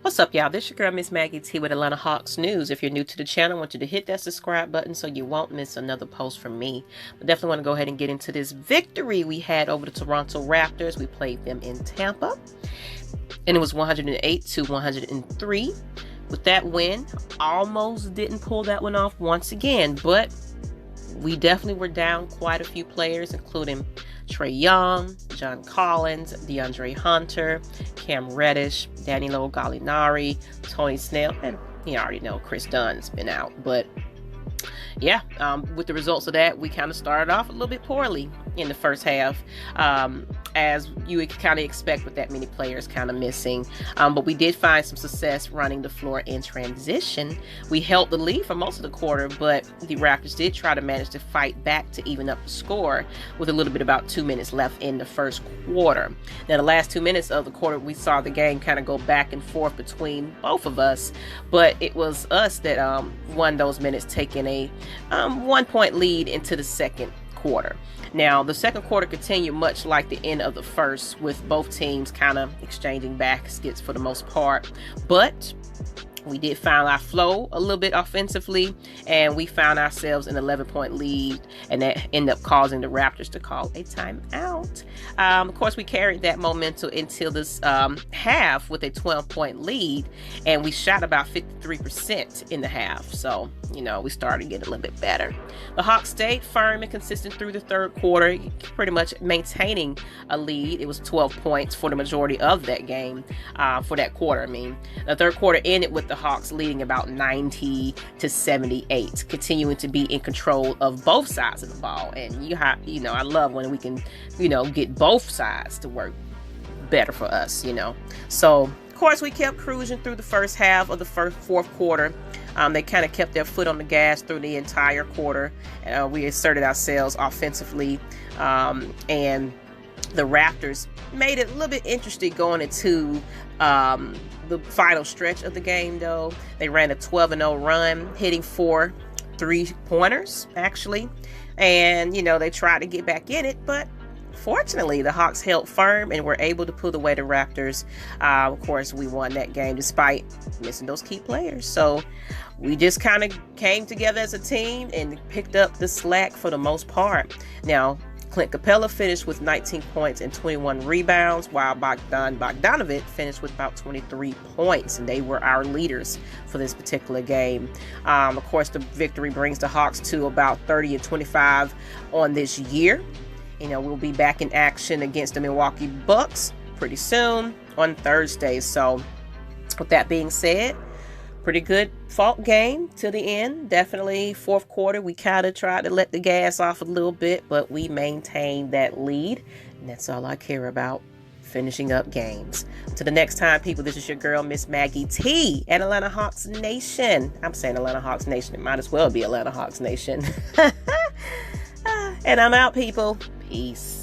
What's up, y'all? This your girl, Miss Maggie T with Atlanta Hawks News. If you're new to the channel, I want you to hit that subscribe button so you won't miss another post from me. But definitely want to go ahead and get into this victory we had over the Toronto Raptors. We played them in Tampa, and it was 108 to 103. With that win, almost didn't pull that one off once again, but we definitely were down quite a few players, including Trae Young, John Collins, DeAndre Hunter, Cam Reddish, Danilo Gallinari, Tony Snell, and you already know Chris Dunn's been out. But yeah, with the results of that, we kind of started off a little bit poorly in the first half, as you would kind of expect with that many players kind of missing. But we did find some success running the floor in transition. We held the lead for most of the quarter, but the Raptors did try to manage to fight back to even up the score with a little bit about 2 minutes left in the first quarter. Now, the last 2 minutes of the quarter, we saw the game kind of go back and forth between both of us, but it was us that won those minutes, taking a 1-point lead into the second quarter. Now, the second quarter continued much like the end of the first, with both teams kind of exchanging baskets for the most part, but we did find our flow a little bit offensively, and we found ourselves an 11-point lead, and that ended up causing the Raptors to call a timeout. Of course, we carried that momentum until this half with a 12-point lead, and we shot about 53% in the half. So, you know, we started getting a little bit better. The Hawks stayed firm and consistent through the third quarter, pretty much maintaining a lead. It was 12 points for the majority of that game, for that quarter. I mean, the third quarter ended with the Hawks leading about 90 to 78, continuing to be in control of both sides of the ball. And you know, I love when we can, you know, get both sides to work better for us, you know. So, of course, we kept cruising through the first half of the fourth quarter. They kind of kept their foot on the gas through the entire quarter. We asserted ourselves offensively, and the Raptors made it a little bit interesting going into the final stretch of the game, though. They ran a 12-0 run, hitting 4 3-pointers, actually. And, you know, they tried to get back in it, but fortunately, the Hawks held firm and were able to pull away the Raptors. Of course, we won that game despite missing those key players. So we just kind of came together as a team and picked up the slack for the most part. Now, Clint Capela finished with 19 points and 21 rebounds, while Bogdanovic finished with about 23 points, and they were our leaders for this particular game. Of course, the victory brings the Hawks to about 30 and 25 on this year. You know, we'll be back in action against the Milwaukee Bucks pretty soon on Thursday. So, with that being said, pretty good fought game to the end. Definitely fourth quarter, we kind of tried to let the gas off a little bit, but we maintained that lead, and that's all I care about, finishing up games. Till the next time, people, this is your girl, Miss Maggie T at Atlanta Hawks Nation. I'm saying Atlanta Hawks Nation. It might as well be Atlanta Hawks Nation. And I'm out, people. Peace.